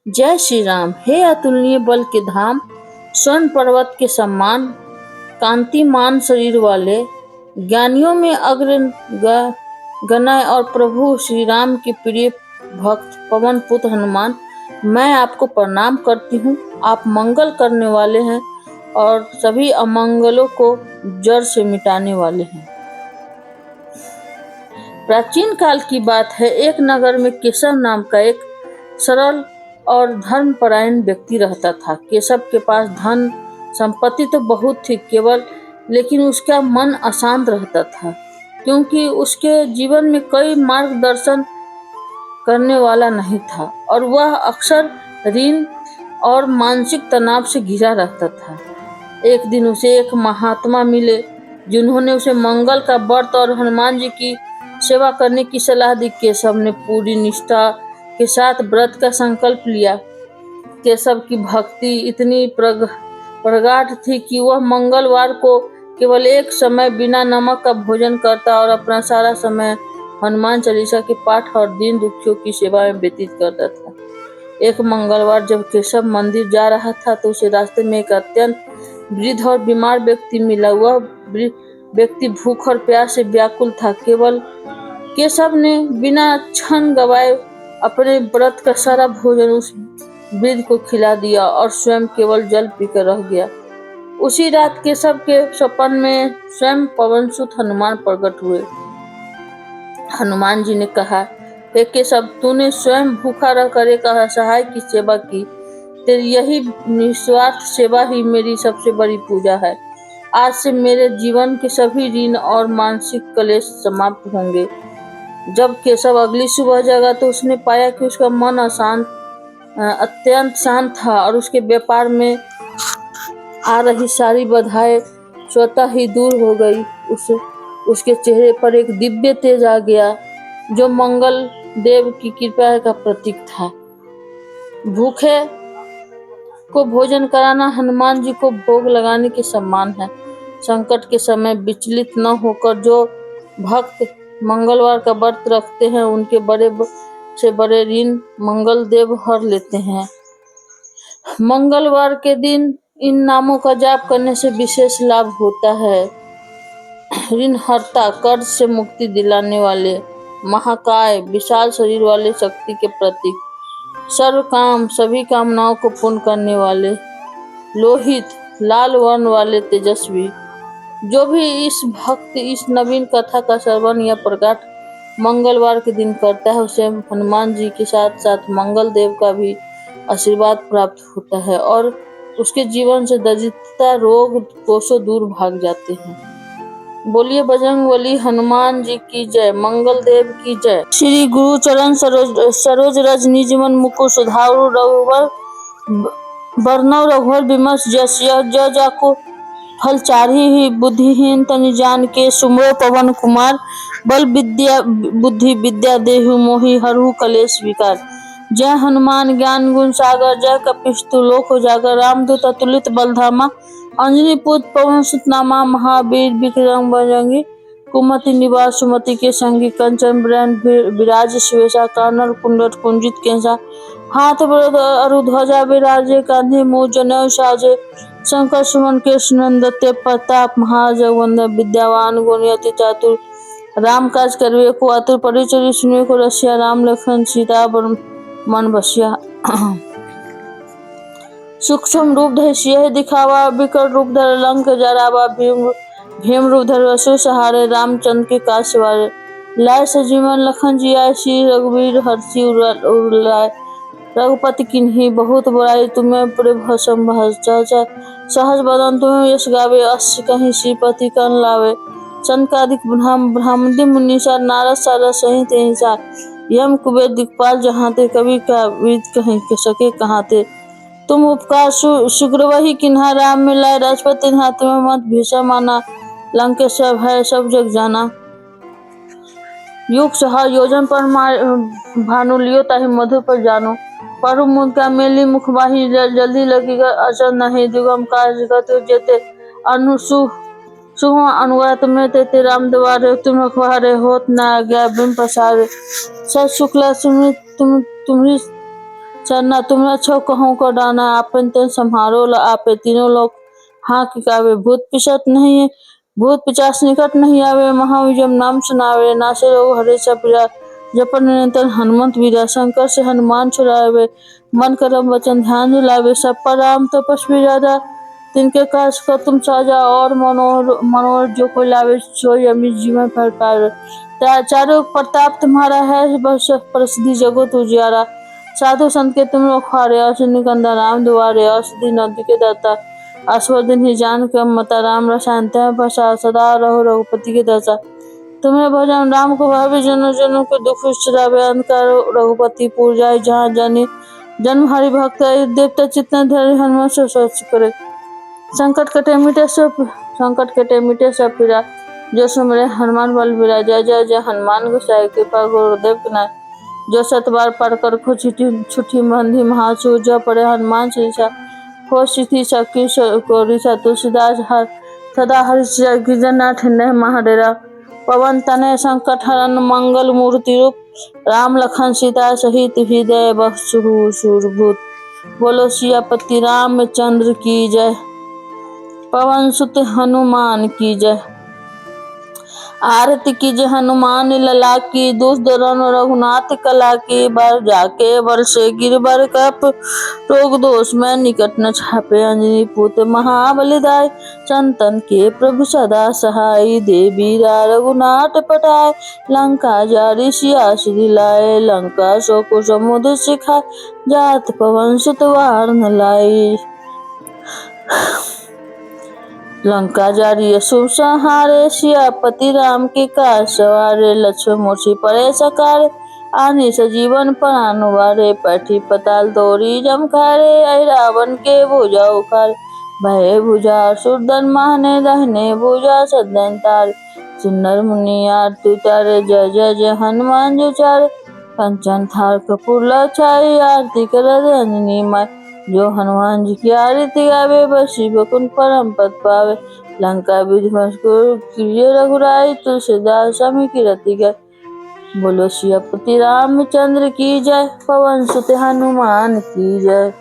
जय श्री राम। हे अतुलनीय बल के धाम, स्वर्ण पर्वत के सम्मान, कांतिमान शरीर वाले, ज्ञानियों में गणय और प्रभु श्री राम के प्रिय भक्त पवन पुत्र हनुमान, मैं आपको प्रणाम करती हूँ। आप मंगल करने वाले हैं और सभी अमंगलों को जड़ से मिटाने वाले हैं। प्राचीन काल की बात है, एक नगर में केशव नाम का एक सरल और धर्मपरायण व्यक्ति रहता था। केशव के पास धन संपत्ति तो बहुत थी केवल, लेकिन उसका मन अशांत रहता था, क्योंकि उसके जीवन में कोई मार्गदर्शन करने वाला नहीं था और वह अक्सर ऋण और मानसिक तनाव से घिरा रहता था। एक दिन उसे एक महात्मा मिले, जिन्होंने उसे मंगल का व्रत और हनुमान जी की सेवा करने की सलाह दी। केशव ने पूरी निष्ठा के साथ व्रत का संकल्प लिया। केशव की भक्ति इतनी प्रगाढ़ थी कि वह मंगलवार को केवल एक समय बिना नमक का भोजन करता और अपना सारा समय हनुमान चालीसा के पाठ और दीन दुखियों की सेवा में व्यतीत करता था। एक मंगलवार जब केशव मंदिर जा रहा था तो उसे रास्ते में एक अत्यंत वृद्ध और बीमार व्यक्ति मिला। वह व्यक्ति भूख और प्यास से व्याकुल था। केवल केशव ने बिना क्षण गवाए अपने व्रत का सारा भोजन उस वृद्ध को खिला दिया और स्वयं केवल जल पीकर रह गया। उसी रात केशव के सपन में स्वयं पवनसुत हनुमान प्रकट हुए। हनुमान जी ने कहा, हे केशव, तूने स्वयं भूखा रहकर एक असहाय की सेवा की। तेरी यही निस्वार्थ सेवा ही मेरी सबसे बड़ी पूजा है। आज से मेरे जीवन के सभी ऋण और मानसिक क्लेश समाप्त होंगे। जब केशव अगली सुबह जगा तो उसने पाया कि उसका मन अत्यंत शांत था और उसके व्यापार में आ रही सारी बाधाएं स्वतः ही दूर हो गई। उसके चेहरे पर एक दिव्य तेज आ गया, जो मंगल देव की कृपा का प्रतीक था। भूखे को भोजन कराना हनुमान जी को भोग लगाने के समान है। संकट के समय विचलित न होकर जो भक्त मंगलवार का व्रत रखते हैं, उनके बड़े से बड़े ऋण मंगल देव हर लेते हैं। मंगलवार के दिन इन नामों का जाप करने से विशेष लाभ होता है। ऋणहर्ता, कर्ज से मुक्ति दिलाने वाले, महाकाय, विशाल शरीर वाले शक्ति के प्रतीक, सर्व काम, सभी कामनाओं को पूर्ण करने वाले, लोहित, लाल वर्ण वाले तेजस्वी। जो भी इस भक्त इस नवीन कथा का श्रवण या प्रकट मंगलवार के दिन करता है, उसे हनुमान जी के साथ साथ मंगल देव का भी आशीर्वाद प्राप्त होता है और उसके जीवन से दरिद्रता, रोग, कोसों दूर भाग जाते हैं। बोलिए बजरंगबली हनुमान जी की जय, मंगल देव की जय। श्री गुरु चरण सरोज रज निज मन मुकुर सुधारु, रघुवर बरनउँ रघुवर विमर्श जस। यह जाको फल चारि ही, बुद्धिहीन तनि जान के सुमिरो पवन कुमार। बल बुद्धि विद्या देहु मोहि, हरहु कलेश विकार। जय हनुमान ज्ञान गुण सागर, जय कपीश लोक उजागर। रामदूत अतुलित बल धामा, अंजनी पुत्र पवन सुत नामा। महावीर विक्रम बजरंगी, कुमति निवार सुमति के संगी। कंचन बरन विराज सुबेसा, कानन कुंडल कुंजित केसा। हाथ वरद ध्वजा विराजे, कांधे मूँज जनेऊ साजे। शंकर सुमन केशव दत्ते, प्रताप महाजगवंदन। विद्यावान गुणयति चातुर, राम काज करवे को आतुर। परिचय सुने को रसिया, राम लखन सीता मन बसिया। सूक्ष्म रूप धरि सियहि दिखावा, विकट रूप धरि लंक जरावा। भीम रूप धरि असुर सहारे, रामचंद्र के काज सवारे। लाए सजीवन लखन जियाए, श्री रघुवीर हरषि उर लाए। रघुपति किन्ही बहुत बड़ाई, तुम्हें प्रभु सहज बदन तुम्हें यश गावे। अस कहीं श्रीपति कन लावे, संकादिक ब्रह्मादि मुनीसा। नारद सारद सहित अहिंसा, यम कुबेर दिक्पाल जहांते। कवि का विद कहीं सके कहाते। तुम उपकार सुग्रीवहि किन्हा, राम मिलाए राजपति हाँ। तुम्हें मत भीषा माना, लंकेश्वर भय सब जग जाना। युग सहस्र योजन पर भानु, लियो ताहि मधुर पर जानो। परु मुद्रिका मेली मुख बाही, जल्दी लगेगा अचर नहीं। दुर्गम काज जगत जेते, शुभ अनुग्रह में तेते। राम द्वारे तुम रखवारे, होत न आज्ञा बिन पसारे। सत शुक्ला तुम्हारी चरना तुमरा छो कहूँ को डाना आपन ते संहारो ला आपे तीनों लोग हाँ कि कावे भूत पिशाच नहीं भूत पिचास निकट नहीं आवे महाविजम नाम सुनावे नासे रोग हरे पीरा जपन निरंतर हनुमंत वीरा शंकर से हनुमान छुड़ावे मन करम वचन ध्यान दिलावे सब पर राम तपस्वी राजा तिनके काज को तुम साजा और मनोहर मनोहर जो कोई लावे सोई अमित जीवन फल पावे चारों प्रताप तुम्हारा है बस प्रसिद्धि जगत उजियारा साधु संत के तुम रखवारे असुर कंदा राम दुआरे औषधि नदी के दाता आस्वादिन ही जान के मता राम रसायन तय बसा सदा रहो रघुपति के दशा तुम्हें भजन राम को भावे जनो जनो के दुख उच्चरावे अंधकार रघुपति पुर जाय जहाँ जानी जन्म हरि भक्त देवता चित्त धरि हनुमान से सोच करे संकट कटे मिटे सब पीरा जो सुमरे हनुमान बल बीरा जय जय जय हनुमान गोसाई कृपा गुरुदेव के नाथ जो सत बार पढ़ कर छुट्टी बंधी महासु जो पढ़े हनुमान चालीसा हो सिद्धि शक्ति को ऋषा तुलसीदास हर सदा हरि गिरनाथ हिंदे महाडेरा पवन तनय संकट हरन मंगल मूर्ति रूप राम लखन सीता सहित हृदय बसु सुरभूत बोलो सियापति रामचंद्र की जय पवन सुत हनुमान की जय आरती की जय हनुमान लला की दूस दरन रघुनाथ कला की बर जाके बरसे गिरबर कप रोग दोष में निकट न छापे अंजनी पुत महाबलिदाय संतन के प्रभु सदा सहाय देवी रघुनाथ पटाए लंका जारी सिया दिलाए लंका सो को समुद्र सिखाए जात पवन सुत वार न लाई लंका जारी अशुभ संहारे सियापति राम के काज सवारे लक्ष्मण मूर्ति परे सकारे आने सजीवन प्राणवारे पैठी पताल दौरी जमखारे आई रावण के भुजा उखारे भय भुजा सुरदन माहने रहने भुजा सदन तारे सुंदर मुनि आरती उतारे जय जय जय हनुमान जी चारे कंचन थार कपूर छाई आरती कर अंजनी माई जो हनुमान जी की आरती गावे बसी बकुन परम पद पावे लंका विध्वंस को कीजिए रघुराई तुलसीदास स्वामी की रति गए बोलो सियापति रामचंद्र की जय पवन सुत हनुमान की जय।